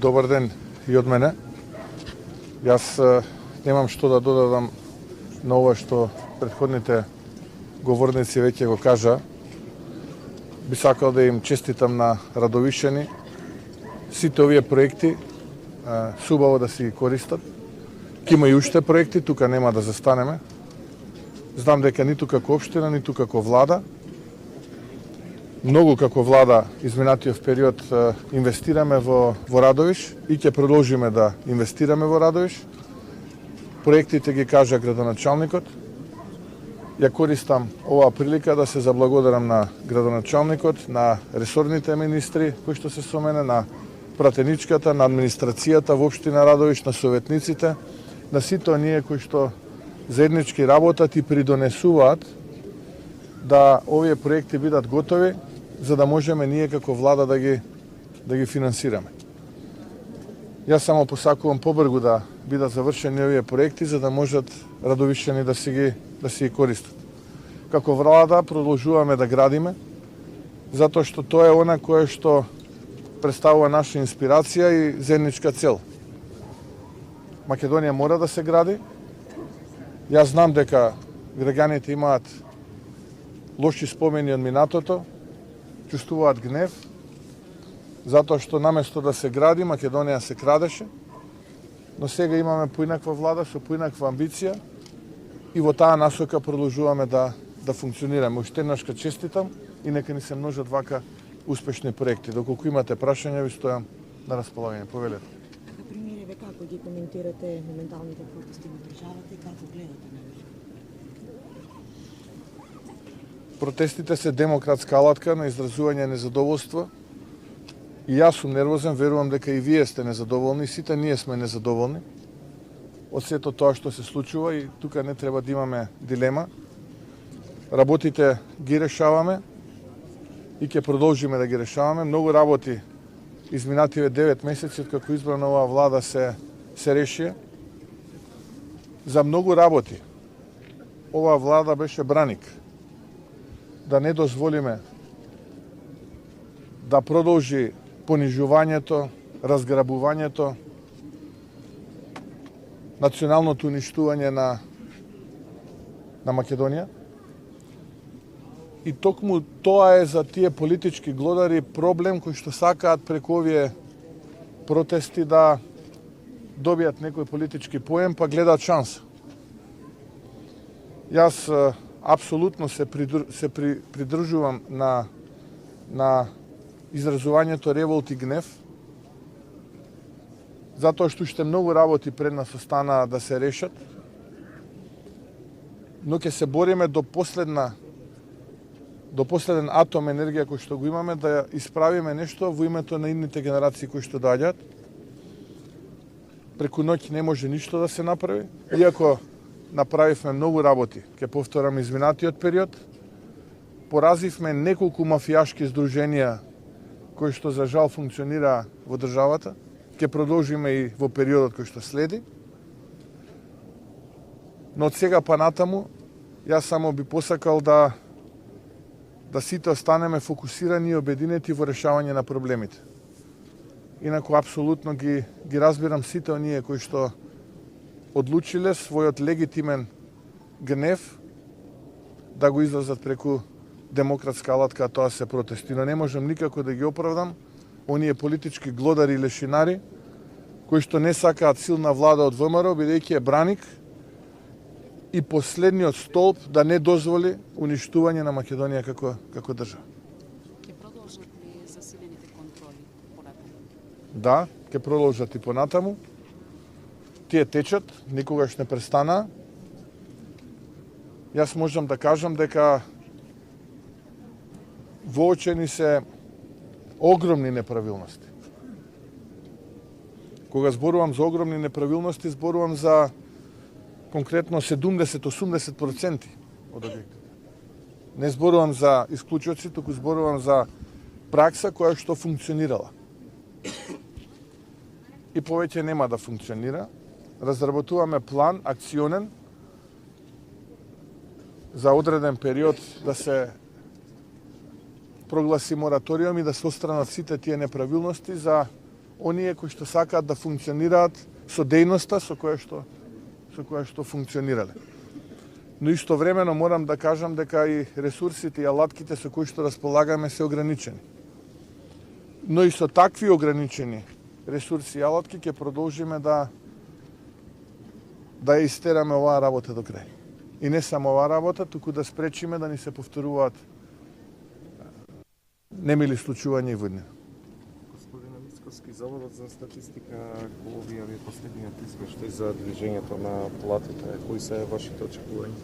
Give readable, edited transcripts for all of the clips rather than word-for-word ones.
Добар ден и од мене. Јас немам што да додадам на ова што претходните говорници веќе го кажа. Би сакал да им честитам на Радовишани. Сите овие проекти субаво да си ги користат. Ке има и уште проекти, тука нема да застанеме. Знам дека ниту како општина, ниту како влада, многу како влада изминатиот период инвестираме во Радовиш и ќе продолжиме да инвестираме во Радовиш. Проектите ги кажа градоначалникот. Ја користам оваа прилика да се заблагодарам на градоначалникот, на ресорните министри кои што се со мене, на пратеничката, на администрацијата во општина Радовиш, на советниците, на сите оние кои што заеднички работат и придонесуваат да овие проекти бидат готови, за да можеме ние како влада да ги финансираме. Јас само посакувам побрзо да бидат завршени овие проекти, за да можат радовишани да си ги користат. Како влада продолжуваме да градиме, затоа што тоа е она кое што представува наша инспирација и заедничка цел. Македонија мора да се гради. Јас знам дека граѓаните имаат лоши спомени од минатото, чувствуваат гнев, затоа што наместо да се гради, Македонија се крадеше, но сега имаме поинаква влада со поинаква амбиција и во таа насока продолжуваме да функционираме. Уште еднаш ка честитам и нека ни се множат вака успешни проекти. Доколку имате прашања, ви стојам на располагање. Повелете. Премиере, како ги коментирате моменталните протести во државата и како гледате на нив? Протестите се демократска алатка на изразување незадоволство. И јас сум нервозен, верувам дека и вие сте незадоволни, сите ние сме незадоволни од сето тоа што се случува и тука не треба да имаме дилема. Работите ги решаваме и ќе продолжиме да ги решаваме. Многу работи изминативе 9 месеци како избрана оваа влада се реши. За многу работи оваа влада беше браник. Да не дозволиме да продолжи понижувањето, разграбувањето, националното уништување на Македонија. И токму тоа е за тие политички глодари проблем кој што сакаат преку овие протести да добијат некој политички поен, па гледаат шанса. Јас апсолутно се придржувам на изразувањето револт и гнев, затоа што уште многу работи пред нас остана да се решат, но ќе се бориме до последен атом енергија кој што го имаме да исправиме нешто во името на идните генерации кои што доаѓаат. Преку ноќ не може ништо да се направи, иако направивме многу работи, ќе повторам изминатиот период, поразивме неколку мафијашки здруженија кои што за жал функционира во државата, ќе продолжиме и во периодот кој што следи. Но од сега па натаму, јас само би посакал да сите останеме фокусирани и обединети во решавање на проблемите. Инаку апсолутно ги разбирам сите оние кои што одлучиле својот легитимен гнев да го изразат преку демократска алатка, а тоа се протести. Но не можам никако да ги оправдам оние политички глодари и лешинари кои што не сакаат силна влада од ВМРО, бидејќи е браник и последниот столб да не дозволи уништување на Македонија како држава. Ќе продолжат ли засилените контроли понатаму? Да, ќе продолжат и понатаму. Тие течат, никогаш не престана. Јас можам да кажам дека воочени се огромни неправилности. Кога зборувам за огромни неправилности, зборувам за конкретно 70-80% од објектите. Не зборувам за исклучоци, туку зборувам за пракса која што функционирала. И повеќе нема да функционира. Разработуваме план акционен за одреден период да се прогласи мораториум и да се отстранат сите тие неправилности за оние кои што сакаат да функционираат со дејноста со која што функционирале. Но истовремено морам да кажам дека и ресурсите и алатките со кои што располагаме се ограничени. Но и со такви ограничени ресурси и алатки ќе продолжиме да ја истераме оваа работа до крај. И не само оваа работа, туку да спречиме да ни се повторуваат немили случувања и воднина. Господине Мицкоски, Заводот за статистика го објави последниот извештај за движењето на платите. Кои се вашите очекувања?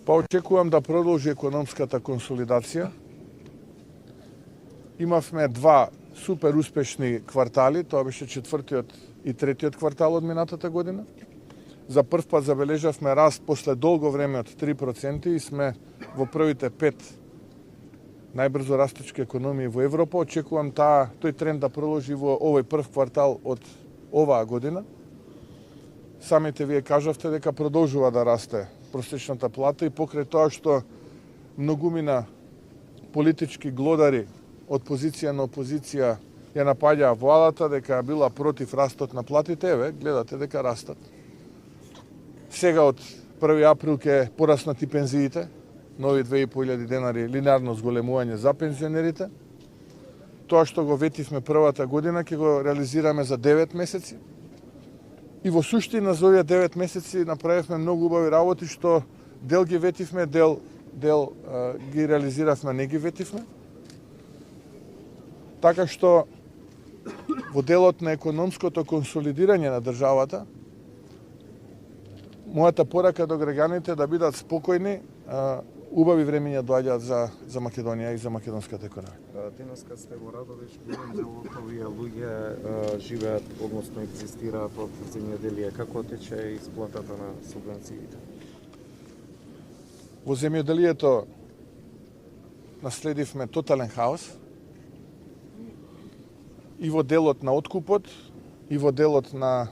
Па очекувам да продолжи економската консолидација. Имавме два супер успешни квартали, тоа беше четвртиот и третиот квартал од минатата година. За прв пат забележавме раст после долго време од 3% и сме во првите 5 најбрзо растечки економии во Европа. Очекувам тој тренд да продолжи во овој прв квартал од оваа година. Самите вие кажавте дека продолжува да расте просечната плата и покрај тоа што многумина политички глодари од позиција на опозиција ја напаѓаа владата дека била против растот на платите, еве, гледате дека растат. Сега од 1 април ќе пораснат и пензиите, нови 2500 денари линеарно зголемување за пензионерите. Тоа што го ветивме првата година ќе го реализираме за 9 месеци. И во суштина за овие 9 месеци направивме многу убави работи што дел ги ветивме, дел ги реализиравме, не ги ветивме. Така што во делот на економското консолидирање на државата, мојата порака до граѓаните да бидат спокојни, убави времења доаѓаат за Македонија и за македонската економија. Денеска сте во Радовиш, голем дел од овие луѓе живеат, односно екзистираат од земјоделие. Како тече исплатата на субвенциите? Во земјоделието наследивме тотален хаос и во делот на откупот, и во делот на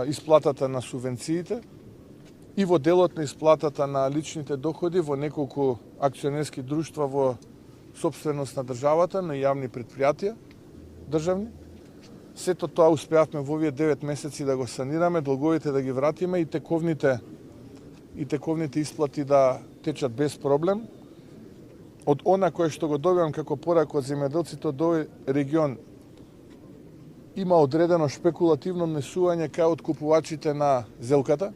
исплатата на субвенциите, и во делот на исплатата на личните доходи во неколку акционерски друштва во собственост на државата, на јавни предпријатија, државни. Сето тоа успеавме во овие 9 месеци да го санираме, долговите да ги вратиме и тековните исплати да течат без проблем. Од она кое што го добивам како порака од земјоделците од овој регион, има одредено шпекулативно внесување кај откупувачите на зелката.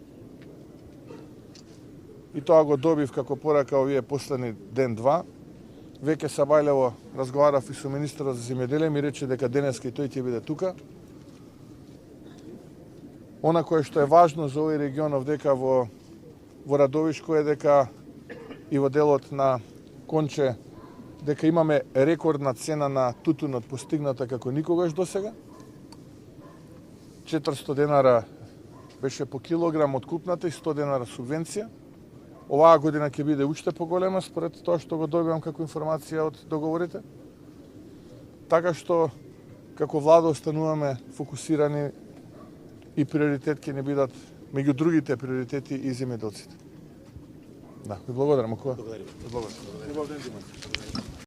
И тоа го добив како порака овие последни ден-два. Веќе Сабајлево разговарав и со министерот за земјоделие, ми рече дека денеска и тој ќе биде тука. Она кое што е важно за овој регион овдека во Радовишко е дека и во делот на Конче дека имаме рекордна цена на тутунот постигната како никогаш досега. 400 денара беше по килограм откупната и 100 денара субвенција. Оваа година ќе биде уште поголема според тоа што го добивам како информација од договорите. Така што како влада остануваме фокусирани и приоритет ќе не бидат меѓу другите приоритети и земјоделците. Да, ви благодарам. Благодарам.